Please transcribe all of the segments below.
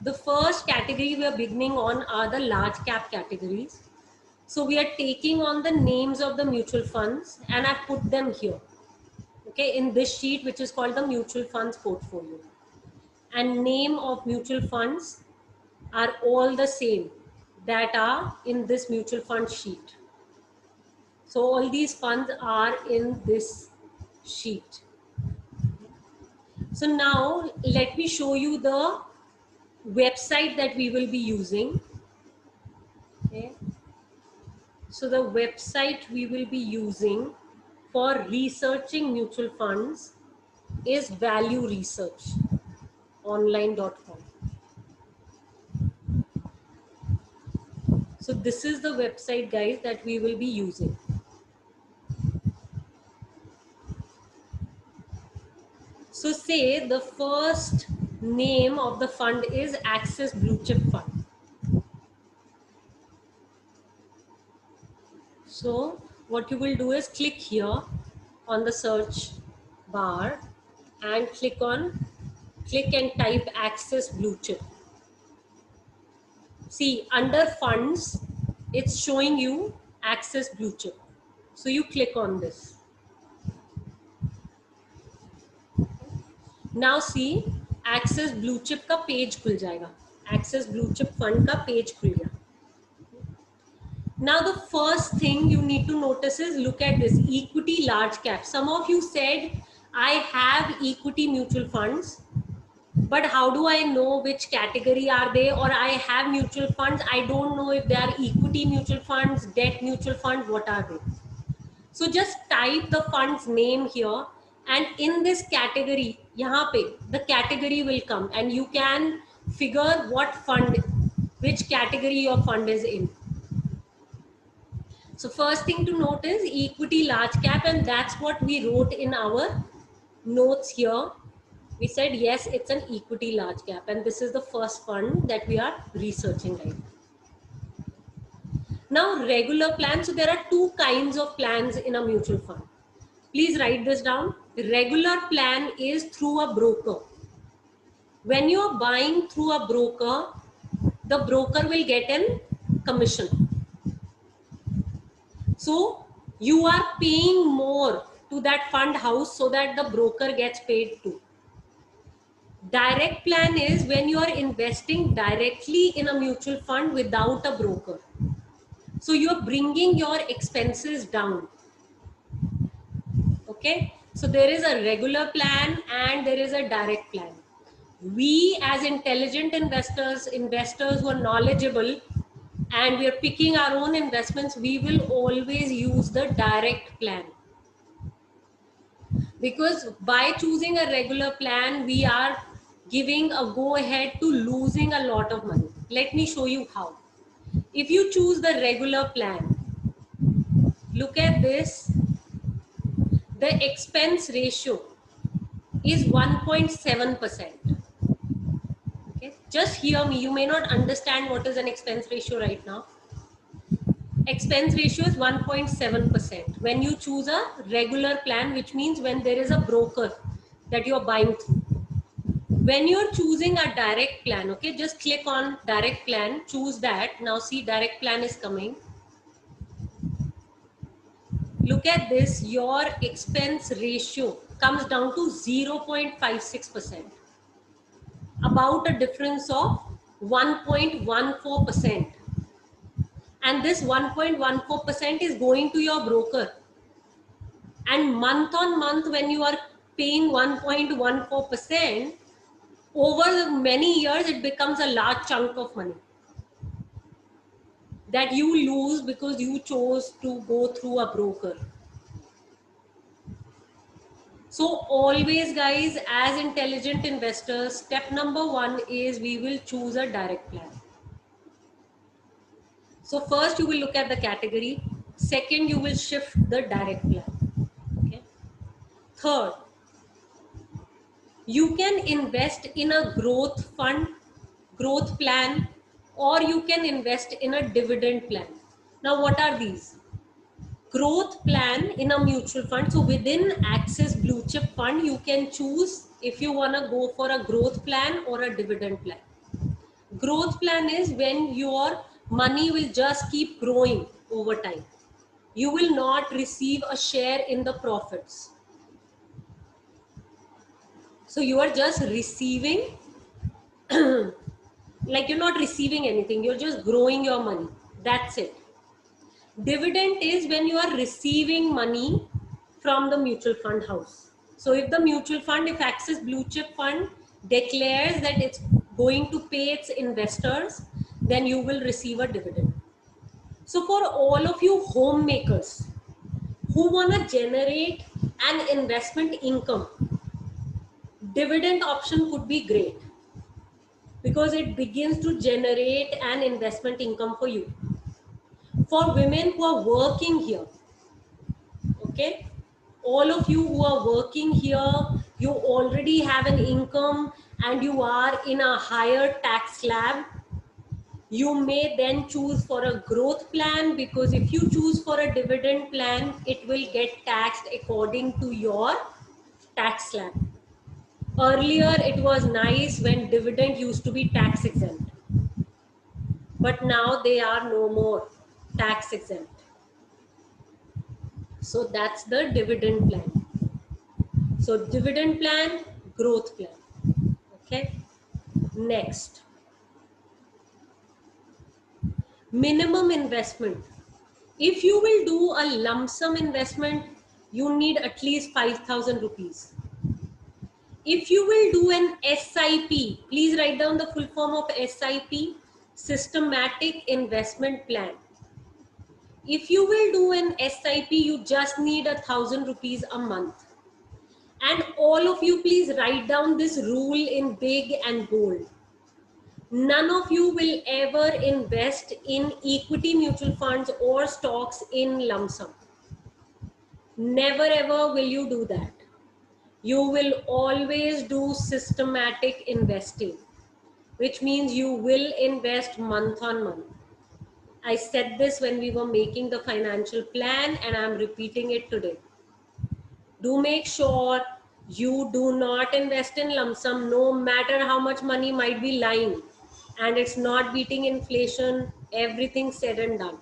The first category we are beginning on are the large cap categories. So we are taking on the names of the mutual funds and I've put them here, okay, in this sheet, which is called the mutual funds portfolio. And name of mutual funds are all the same that are in this mutual fund sheet. So all these funds are in this sheet. So now let me show you the website that we will be using. Okay. So the website we will be using for researching mutual funds is valueresearchonline.com. So this is the website, guys, that we will be using. So say the first name of the fund is Axis Blue Chip Fund. So what you will do is click here on the search bar and click and type Axis Blue Chip. See, under funds, it's showing you Axis Blue Chip. So you click on this. Now see, Axis Blue Chip का page खुल जाएगा. Axis Blue Chip Fund का page खुल गया. Now the first thing you need to notice is, look at this, equity large cap. Some of you said, I have equity mutual funds, but how do I know which category are they? Or I have mutual funds, I don't know if they are equity mutual funds, debt mutual funds, what are they? So just type the fund's name here, and in this category, yahan pe, the category will come and you can figure what fund, which category your fund is in. So first thing to note is equity large cap, and that's what we wrote in our notes here. We said, yes, it's an equity large cap, and this is the first fund that we are researching right now. Regular plan. So there are two kinds of plans in a mutual fund. Please write this down. Regular plan is through a broker. When you are buying through a broker, the broker will get a commission. So you are paying more to that fund house so that the broker gets paid too. Direct plan is when you are investing directly in a mutual fund without a broker. So you are bringing your expenses down. Okay. So there is a regular plan and there is a direct plan. We as intelligent investors who are knowledgeable, and we are picking our own investments, we will always use the direct plan. Because by choosing a regular plan, we are giving a go ahead to losing a lot of money. Let me show you how. If you choose the regular plan, look at this. The expense ratio is 1.7%. Okay, just hear me. You may not understand what is an expense ratio right now. Expense ratio is 1.7% when you choose a regular plan, which means when there is a broker that you are buying through. When you're choosing a direct plan, okay, just click on direct plan, choose that. Now see, direct plan is coming. Look at this, your expense ratio comes down to 0.56%, about a difference of 1.14%. And this 1.14% is going to your broker. And month on month, when you are paying 1.14%, over many years, it becomes a large chunk of money that you lose because you chose to go through a broker. So always, guys, as intelligent investors, step number one is we will choose a direct plan. So first you will look at the category. Second, you will shift the direct plan. Okay. Third, you can invest in a growth fund, growth plan, or you can invest in a dividend plan. Now, what are these? Growth plan in a mutual fund. So within Axis Blue Chip Fund, you can choose if you want to go for a growth plan or a dividend plan. Growth plan is when your money will just keep growing over time. You will not receive a share in the profits. So you are just receiving, like you're not receiving anything, you're just growing your money. That's it. Dividend is when you are receiving money from the mutual fund house. So if the mutual fund, if Axis Blue Chip Fund declares that it's going to pay its investors, then you will receive a dividend. So for all of you homemakers who want to generate an investment income, dividend option could be great because it begins to generate an investment income for you. For women who are working here, okay, all of you who are working here, you already have an income and you are in a higher tax slab. You may then choose for a growth plan, because if you choose for a dividend plan, it will get taxed according to your tax slab. Earlier, it was nice when dividend used to be tax exempt, but now they are no more tax exempt. So that's the dividend plan. So dividend plan, growth plan. Okay. Next, minimum investment. If you will do a lump sum investment, you need at least 5,000 rupees. If you will do an SIP, please write down the full form of SIP, systematic investment plan. If you will do an SIP, you just need 1,000 rupees a month. And all of you, please write down this rule in big and bold. None of you will ever invest in equity mutual funds or stocks in lump sum. Never ever will you do that. You will always do systematic investing, which means you will invest month on month. I said this when we were making the financial plan and I'm repeating it today. Do make sure you do not invest in lump sum, no matter how much money might be lying and it's not beating inflation, everything said and done.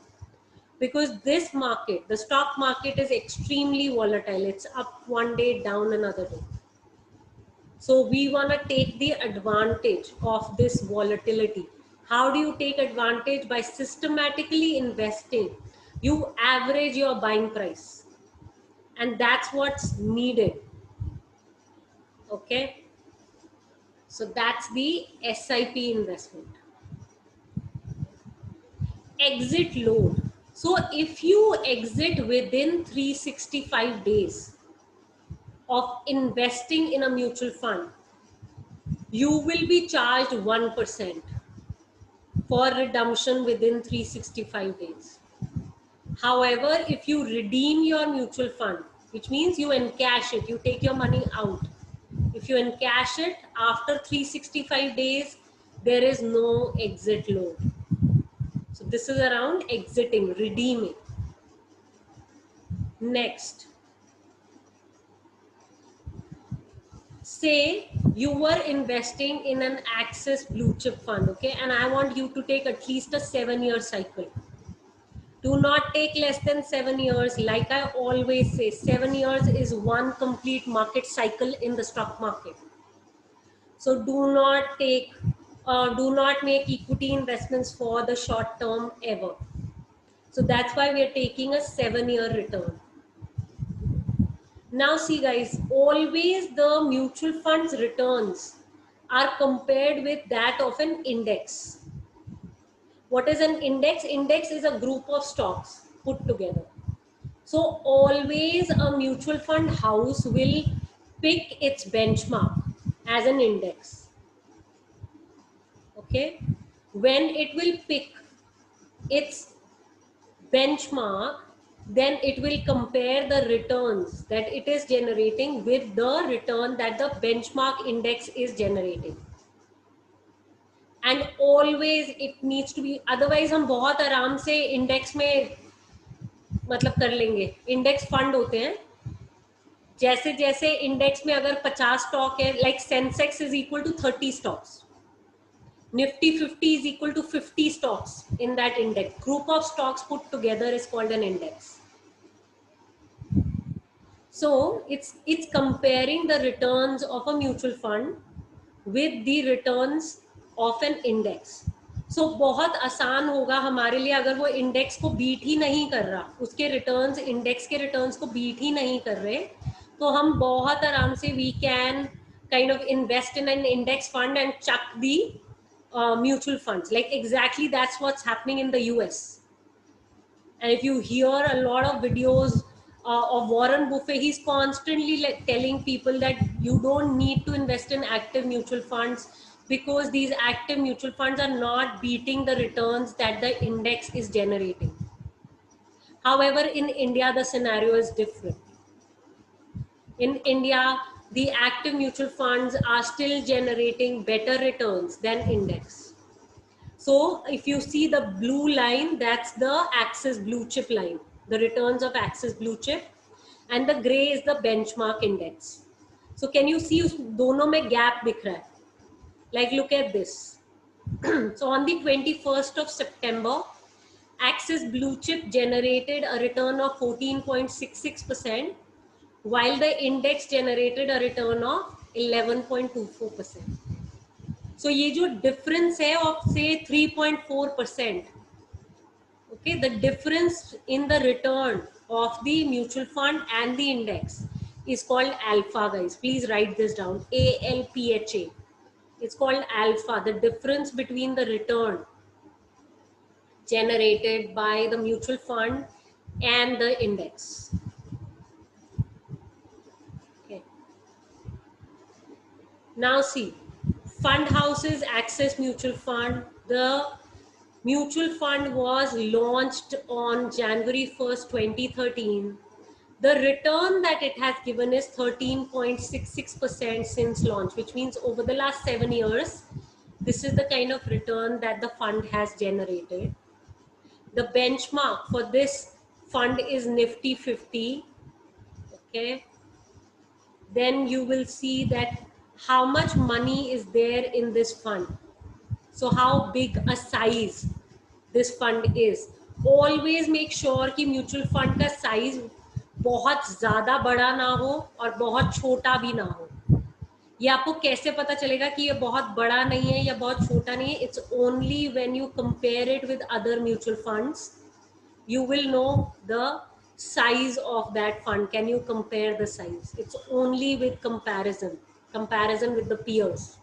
Because this market, the stock market, is extremely volatile. It's up one day, down another day. So we want to take the advantage of this volatility. How do you take advantage? By systematically investing. You average your buying price, and that's what's needed. Okay, so that's the SIP investment. Exit load. So if you exit within 365 days of investing in a mutual fund, you will be charged 1% for redemption within 365 days. However, if you redeem your mutual fund, which means you encash it, you take your money out. If you encash it after 365 days, there is no exit load. So this is around exiting, redeeming. Next, say you were investing in an Axis Blue Chip Fund, okay, and I want you to take at least a 7-year cycle. Do not take less than 7 years. Like I always say, 7 years is one complete market cycle in the stock market. So do not take, do not make equity investments for the short term ever. So that's why we are taking a 7-year return. Now see guys, always the mutual funds returns are compared with that of an index. What is an index? Index is a group of stocks put together. So always a mutual fund house will pick its benchmark as an index. Okay. When it will pick its benchmark, then it will compare the returns that it is generating with the return that the benchmark index is generating. And always it needs to be, otherwise हम बहुत आराम से index में मतलब कर लेंगे. Index fund होते हैं, जैसे जैसे इंडेक्स में अगर 50 स्टॉक है, like Sensex is equal to 30 stocks, Nifty 50 is equal to 50 stocks in that index. Group of stocks put together is called an index. So it's comparing the returns of a mutual fund with the returns of an index. So बहुत आसान होगा हमारे लिए, अगर वो index को beat ही नहीं कर रहा, उसके रिटर्न्स इंडेक्स के रिटर्न्स को बीट ही नहीं कर रहे, तो हम बहुत आराम से we can kind of invest in an index fund and chuck the mutual funds. Like exactly that's what's happening in the US. And if you hear a lot of videos of Warren Buffett, he's constantly telling people that you don't need to invest in active mutual funds because these active mutual funds are not beating the returns that the index is generating. However, in India, the scenario is different. In India, the active mutual funds are still generating better returns than index. So if you see the blue line, that's the Axis Blue Chip line, the returns of Axis Blue Chip, and the gray is the benchmark index. So can you see दोनों में gap दिख रहा है? Like look at this. So on the 21st of September, Axis Blue Chip generated a return of 14.66%, while the index generated a return of 11.24%. So ये जो difference है of say 3.4%, okay, the difference in the return of the mutual fund and the index is called alpha, guys. Please write this down. ALPHA. It's called alpha. The difference between the return generated by the mutual fund and the index. Okay. Now see, fund houses, Axis Mutual Fund. The mutual fund was launched on January 1st, 2013. The return that it has given is 13.66% since launch, which means over the last 7 years, this is the kind of return that the fund has generated. The benchmark for this fund is Nifty 50. Okay. Then you will see that how much money is there in this fund. So how big a size this fund is. Always make sure कि mutual fund का size बहुत ज़्यादा बड़ा ना हो और बहुत छोटा भी ना हो. ये आपको कैसे पता चलेगा कि ये बहुत बड़ा नहीं है या बहुत छोटा नहीं है? It's only when you compare it with other mutual funds, you will know the size of that fund. Can you compare the size? It's only with comparison with the peers.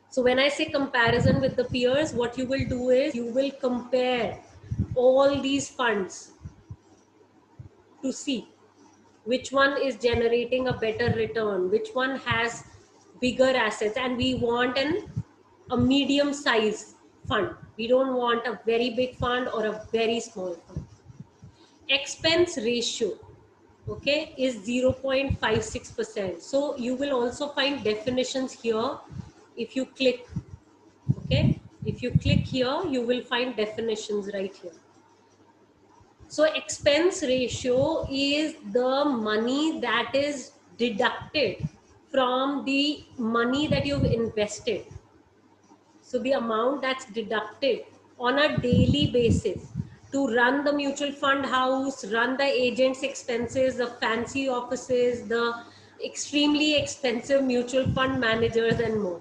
So when I say comparison with the peers, what you will do is you will compare all these funds to see which one is generating a better return, which one has bigger assets, and we want a medium size fund. We don't want a very big fund or a very small fund. Expense ratio, okay, is 0.56%. So you will also find definitions here. If you click, okay, if you click here, you will find definitions right here. So expense ratio is the money that is deducted from the money that you've invested. So the amount that's deducted on a daily basis to run the mutual fund house, run the agent's expenses, the fancy offices, the extremely expensive mutual fund managers and more.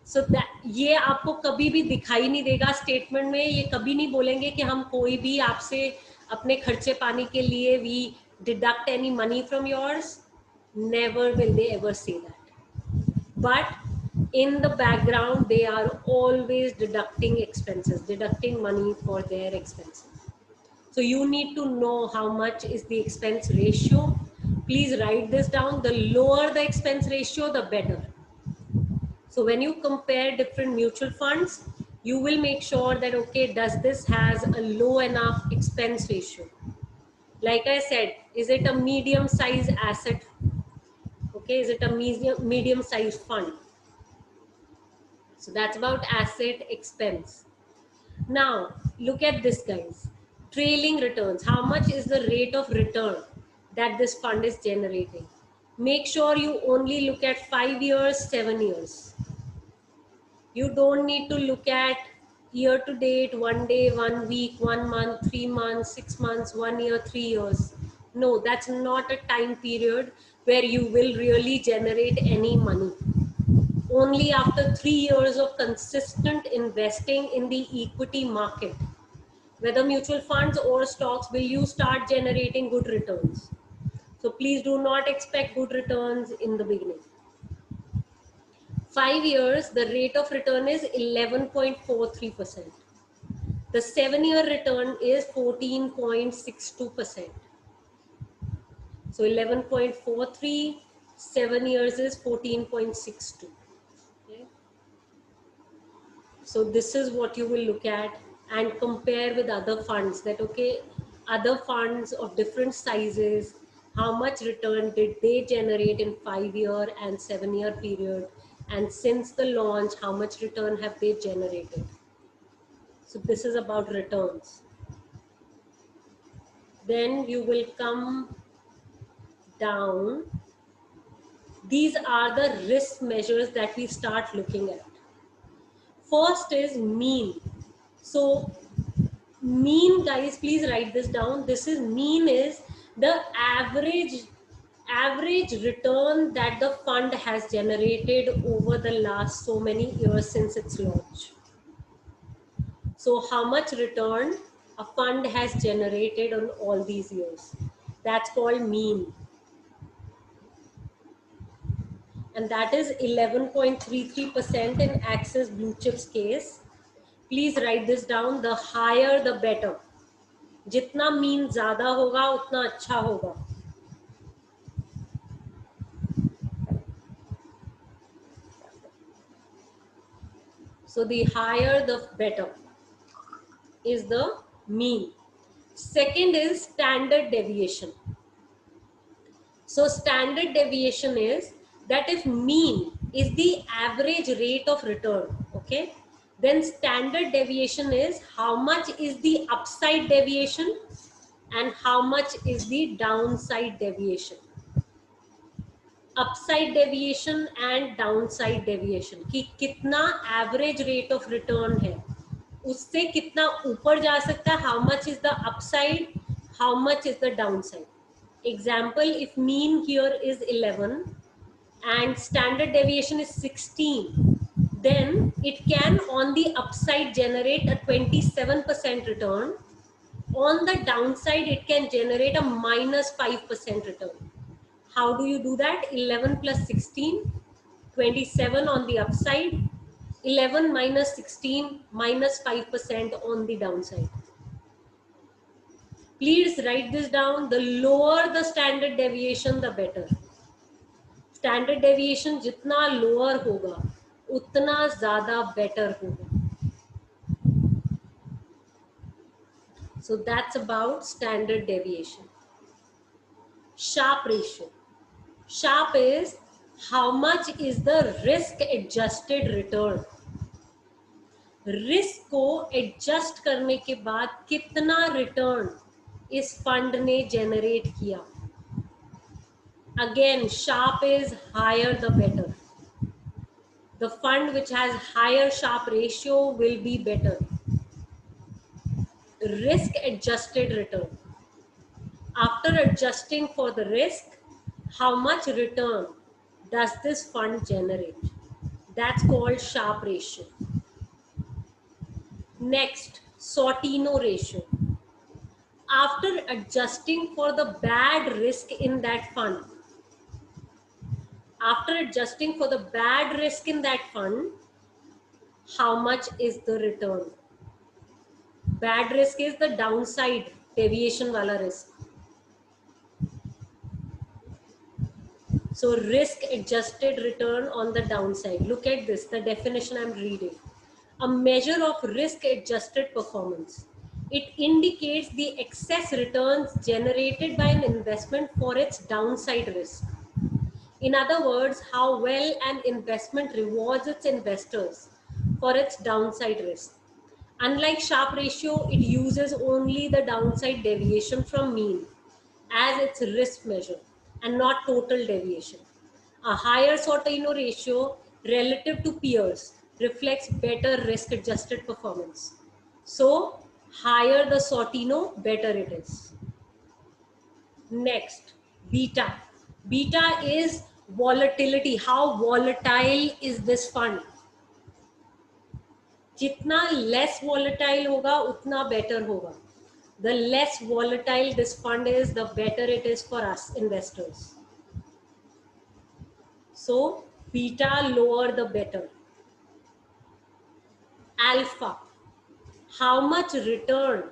So that ये आपको कभी भी दिखाई नहीं देगा statement में. ये कभी नहीं बोलेंगे कि हम कोई भी आपसे अपने खर्चे पानी के लिए we deduct any money from yours. Never will they ever say that. But in the background, they are always deducting expenses, deducting money for their expenses. So you need to know how much is the expense ratio. Please write this down. The lower the expense ratio, the better. So when you compare different mutual funds, you will make sure that, okay, does this has a low enough expense ratio? Like I said, is it a medium size asset? Okay, is it a medium size fund? So that's about asset expense. Now look at this, guys. Trailing returns. How much is the rate of return that this fund is generating? Make sure you only look at 5 years, 7 years. You don't need to look at year to date, 1 day, 1 week, 1 month, 3 months, 6 months, 1 year, 3 years. No, that's not a time period where you will really generate any money. Only after 3 years of consistent investing in the equity market, whether mutual funds or stocks, will you start generating good returns. So please do not expect good returns in the beginning. 5 years, the rate of return is 11.43%. The 7-year return is 14.62%. So 11.43, 7 years is 14.62. Okay. So this is what you will look at and compare with other funds, that okay, other funds of different sizes, how much return did they generate in 5-year and 7-year period, and since the launch, how much return have they generated. So this is about returns. Then you will come down. These are the risk measures that we start looking at. First is mean. So mean, guys, please write this down. This is mean is the average return that the fund has generated over the last so many years since its launch. So how much return a fund has generated on all these years. That's called mean. And that is 11.33% in Axis Blue Chips case. Please write this down. The higher the better. जितना mean ज्यादा होगा उतना अच्छा होगा. So the higher the better is the mean. Second is standard deviation. So standard deviation is that if mean is the average rate of return, okay, then standard deviation is how much is the upside deviation and how much is the downside deviation. Upside deviation and downside deviation कि कितना average rate of return है, उससे कितना ऊपर जा सकता है, how much is the upside, how much is the downside. Example, if mean here is 11 and standard deviation is 16, then it can on the upside generate a 27% return. On the downside, it can generate a minus 5% return. How do you do that? 11 plus 16, 27 on the upside, 11 minus 16, minus 5% on the downside. Please write this down. The lower the standard deviation, the better. Standard deviation जितना lower होगा, उतना ज़्यादा better होगा. So that's about standard deviation. Sharpe ratio. Sharpe is how much is the risk adjusted return. Risk को adjust करने के बाद कितना रिटर्न इस फंड ने जनरेट किया. Again, Sharpe is higher the better. The fund which has higher Sharpe ratio will be better. Risk adjusted return. After adjusting for the risk, how much return does this fund generate? That's called Sharpe ratio. Next, Sortino ratio. After adjusting for the bad risk in that fund, how much is the return? Bad risk is the downside deviation wala risk. So risk adjusted return on the downside. Look at this, the definition I'm reading. A measure of risk adjusted performance. It indicates the excess returns generated by an investment for its downside risk. In other words, how well an investment rewards its investors for its downside risk. Unlike Sharpe ratio, it uses only the downside deviation from mean as its risk measure and not total deviation. A higher Sortino ratio relative to peers reflects better risk adjusted performance. So higher the Sortino, better it is. Next, beta. Beta is volatility. How volatile is this fund? जितना less volatile होगा उतना better होगा. The less volatile this fund is, the better it is for us investors. So beta lower the better. Alpha, how much return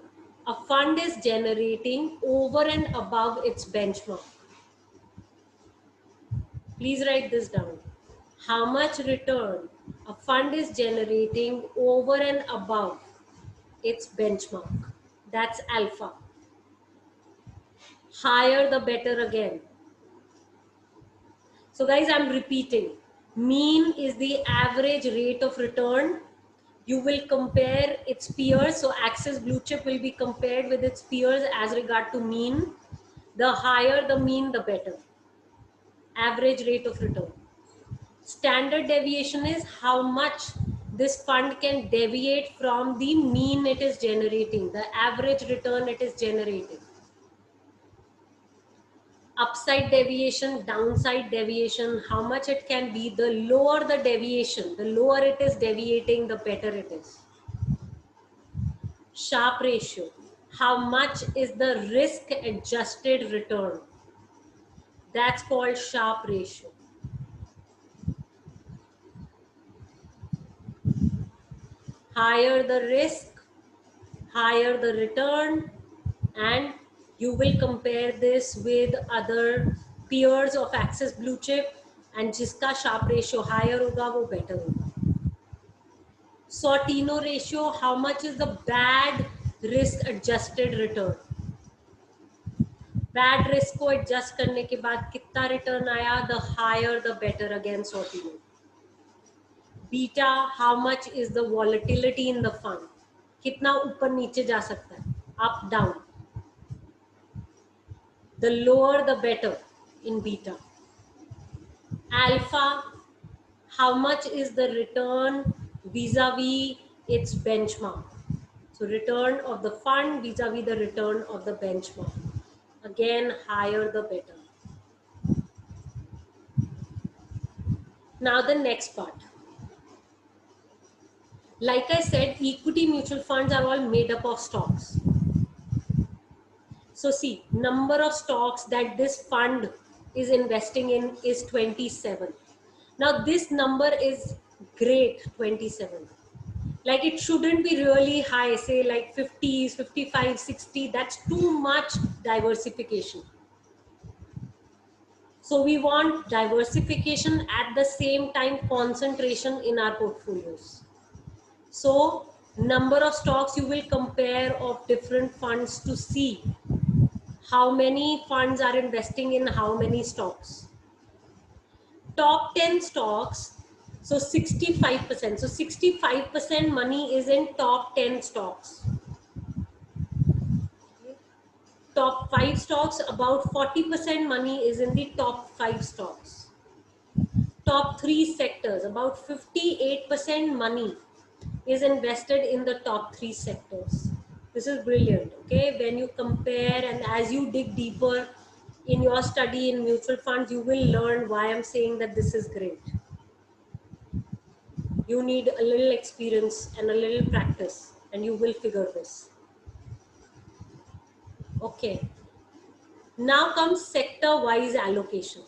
a fund is generating over and above its benchmark. Please write this down. How much return a fund is generating over and above its benchmark. That's alpha. Higher the better again. So guys, I'm repeating. Mean is the average rate of return. You will compare its peers. So Axis Blue Chip will be compared with its peers as regard to mean. The higher the mean, the better. Average rate of return. Standard deviation is how much this fund can deviate from the mean it is generating, the average return it is generating. Upside deviation, downside deviation, how much it can be. The lower the deviation, the lower it is deviating, the better it is. Sharpe ratio, how much is the risk adjusted return. That's called Sharpe ratio. Higher the risk, higher the return, and you will compare this with other peers of Axis Blue Chip, and जिसका Sharpe ratio higher होगा वो better होगा. Sortino ratio, how much is the bad risk adjusted return. Bad risk को adjust करने के बाद कितना return आया, the higher the better again Sortino. Beta, how much is the volatility in the fund. कितना ऊपर नीचे जा सकता है, up down. The lower the better in beta. Alpha, how much is the return vis-a-vis its benchmark. So return of the fund vis-a-vis the return of the benchmark. Again, higher the better. Now the next part. Like I said, equity mutual funds are all made up of stocks. So see, number of stocks that this fund is investing in is 27. Now this number is great, 27. Like it shouldn't be really high, say like 50s, 55, 60. That's too much diversification. So we want diversification at the same time concentration in our portfolios. So number of stocks you will compare of different funds to see how many funds are investing in how many stocks. Top 10 stocks, so 65%. So 65% money is in top 10 stocks. Top 5 stocks, about 40% money is in the top 5 stocks. Top 3 sectors, about 58% money is invested in the top 3 sectors. This is brilliant, okay? When you compare and as you dig deeper in your study in mutual funds, you will learn why I'm saying that this is great. You need a little experience and a little practice and you will figure this. Okay. Now comes sector-wise allocation.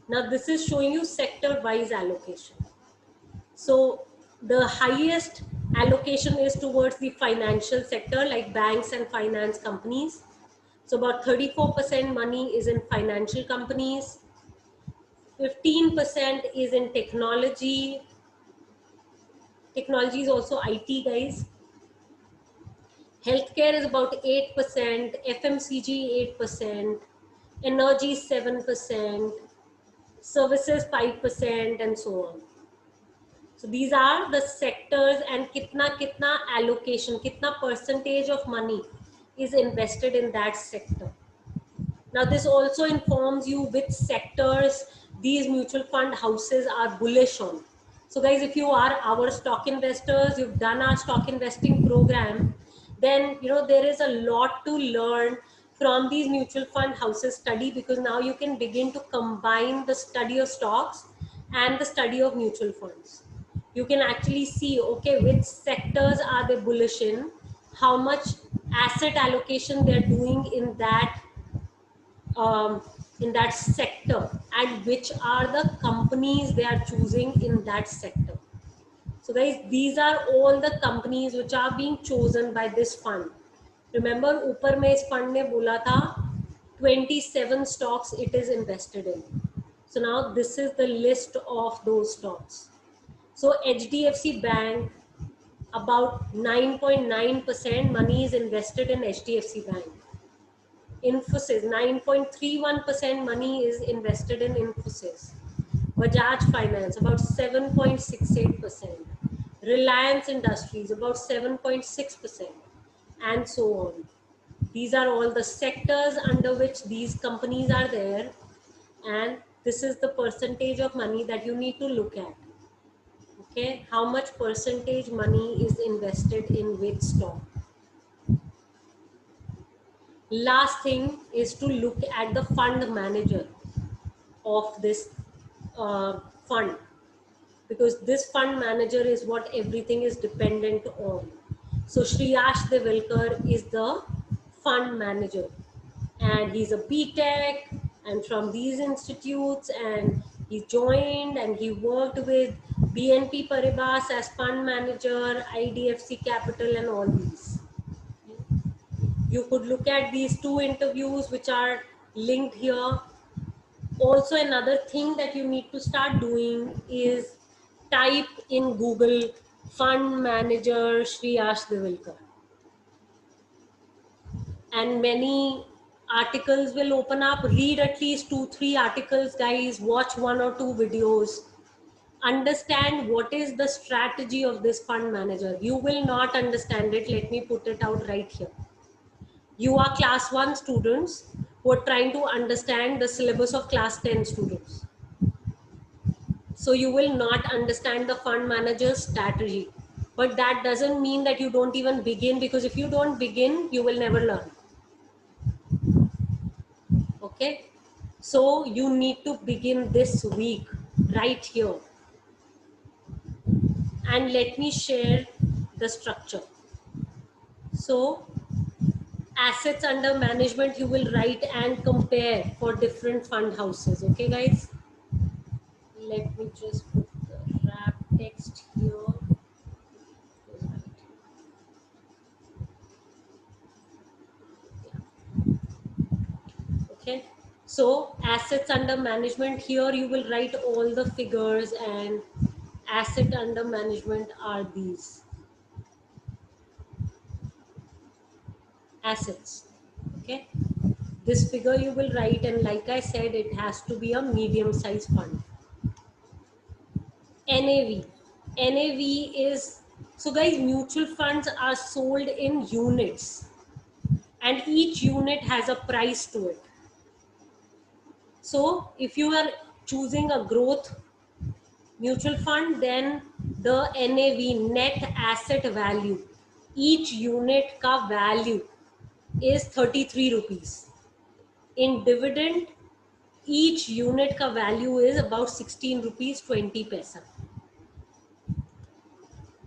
Now this is showing you sector-wise allocation. So the highest allocation is towards the financial sector like banks and finance companies. So about 34% money is in financial companies. 15% is in technology. Technology is also IT, guys. Healthcare is about 8%, FMCG 8%, energy 7%, services 5%, and so on. So these are the sectors and kitna allocation, kitna percentage of money is invested in that sector. Now this also informs you which sectors these mutual fund houses are bullish on. So guys, if you are our stock investors, you've done our stock investing program, then there is a lot to learn from these mutual fund houses study, because now you can begin to combine the study of stocks and the study of mutual funds. You can actually see, okay, which sectors are they bullish how much asset allocation they're doing um, in that sector, and which are the companies they are choosing in that sector. So guys, these are all the companies which are being chosen by this fund. Remember, ऊपर में इस fund ने बोला था 27 stocks it is invested in. So now this is the list of those stocks. So HDFC Bank, about 9.9% money is invested in HDFC Bank. Infosys, 9.31% money is invested in Infosys. Bajaj Finance, about 7.68%. Reliance Industries, about 7.6%, and so on. These are all the sectors under which these companies are there, and this is the percentage of money that you need to look at. Okay, how much percentage money is invested in which stock? Last thing is to look at the fund manager of this fund, because this fund manager is what everything is dependent on. So Shreyash Devilkar is the fund manager, and he's a B.Tech and from these institutes, and he joined and he worked with BNP Paribas as fund manager, IDFC Capital, and all these. You could look at these two interviews which are linked here. Also, another thing that you need to start doing is type in Google fund manager Shreyash Devilkar, and many articles will open up. Read at least 2-3 articles, guys. Watch 1 or 2 videos. Understand what is the strategy of this fund manager. You will not understand it. Let me put it out right here. You are class 1 students who are trying to understand the syllabus of class 10 students. So you will not understand the fund manager's strategy. But that doesn't mean that you don't even begin, because if you don't begin, you will never learn. Okay? So you need to begin this week, right here. And let me share the structure. So assets under management you will write and compare for different fund houses. Okay, guys? Let me just put the wrap text here. Okay, so assets under management, here you will write all the figures, and asset under management are these assets. Okay, this figure you will write, and like I said, it has to be a medium size fund. NAV. NAV is, so guys, mutual funds are sold in units, and each unit has a price to it. So if you are choosing a growth mutual fund, then the NAV, net asset value, each unit ka value is 33 rupees. In dividend, each unit ka value is about 16 rupees 20 paisa.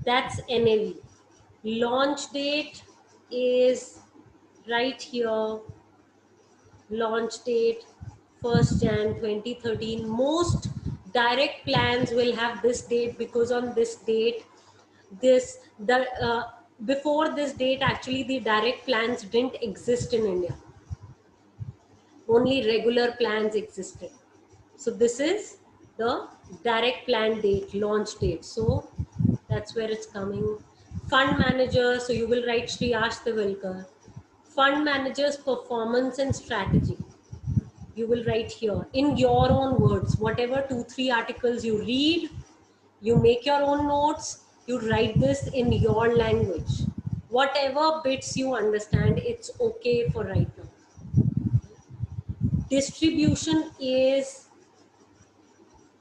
That's NAV. Launch date is right here. Launch date 1st Jan 2013. Most direct plans will have this date, because on this date, before this date, actually the direct plans didn't exist in India. Only regular plans existed. So this is the direct plan date, launch date. So that's where it's coming. Fund manager, so you will write Shreyash Devilkar. Fund manager's performance and strategy, you will write here in your own words. Whatever 2-3 articles you read, you make your own notes, you write this in your language. Whatever bits you understand, it's okay for right now. Distribution is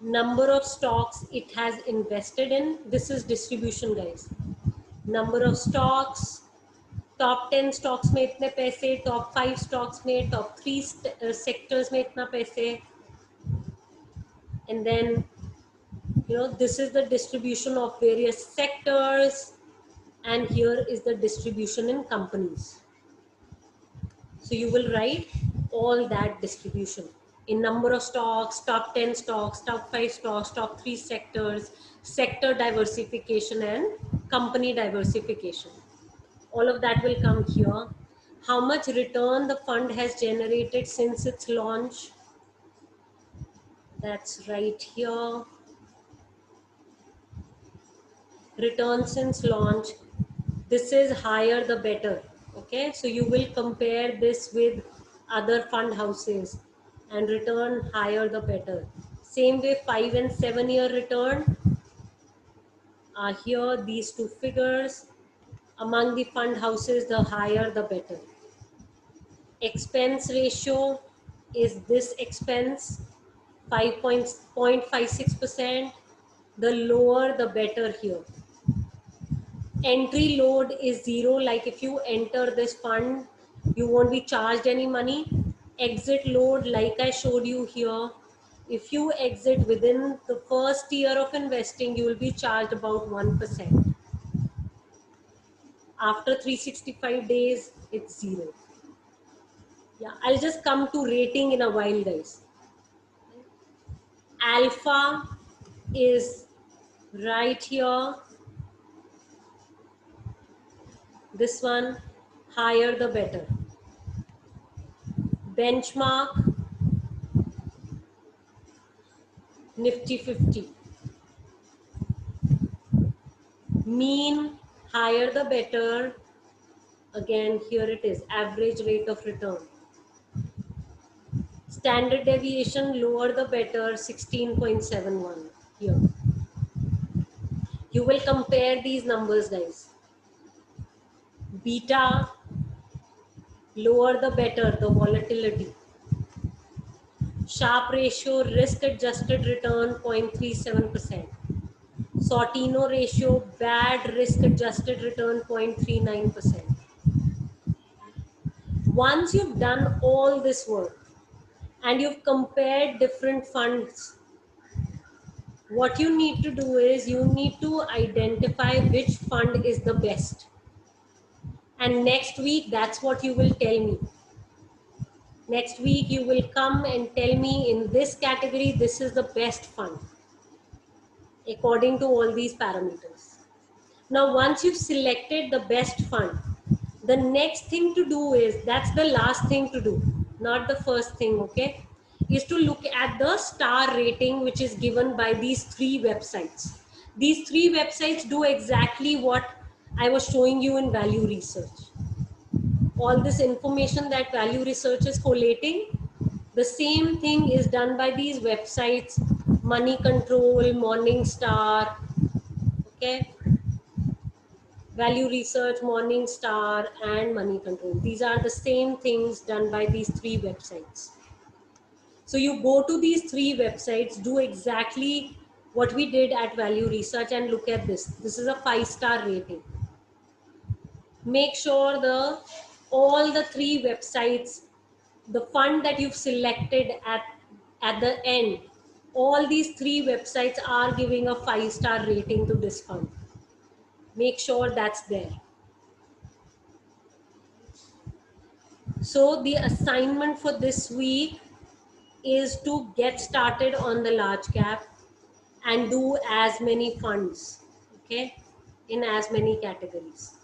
number of stocks it has invested in. This is distribution, guys. Number of stocks, top 10 stocks में इतने पैसे, top 5 stocks में, top 3 sectors में इतना पैसे, and then this is the distribution of various sectors, and here is the distribution in companies. So you will write all that distribution in number of stocks, top 10 stocks, top 5 stocks, top 3 sectors, sector diversification and company diversification. All of that will come here. How much return the fund has generated since its launch? That's right here. Return since launch. This is higher the better. Okay, so you will compare this with other fund houses and return higher the better. Same way 5 and 7 year return are here, these two figures. Among the fund houses, the higher the better. Expense ratio is this expense, 5.56%. The lower the better here. Entry load is 0, like if you enter this fund, you won't be charged any money. Exit load, like I showed you here, if you exit within the first year of investing, you will be charged about 1%. After 365 days, it's 0. Yeah, I'll just come to rating in a while, guys. Alpha is right here. This one, higher the better. Benchmark, Nifty 50. Mean, higher the better. Again, here it is, average rate of return. Standard deviation, lower the better, 16.71 here. You will compare these numbers, guys. Beta, lower the better, the volatility. Sharpe ratio, risk adjusted return, 0.37%. Sortino ratio, bad risk adjusted return, 0.39%. Once you've done all this work and you've compared different funds, what you need to do is you need to identify which fund is the best. And next week, that's what you will tell me. Next week, you will come and tell me in this category, this is the best fund according to all these parameters. Now, once you've selected the best fund, the next thing to do is, that's the last thing to do, not the first thing, okay, is to look at the star rating which is given by these 3 websites. These 3 websites do exactly what I was showing you in value research. All this information that value research is collating, the same thing is done by these websites, Money Control, Morningstar, okay, Value Research, Morningstar, and Money Control. These are the same things done by these 3 websites. So you go to these 3 websites, do exactly what we did at Value Research, and look at this. This is a 5-star rating. Make sure all the 3 websites, the fund that you've selected at the end, all these 3 websites are giving a 5-star rating to this fund. Make sure that's there. So the assignment for this week is to get started on the large cap and do as many funds, okay, in as many categories.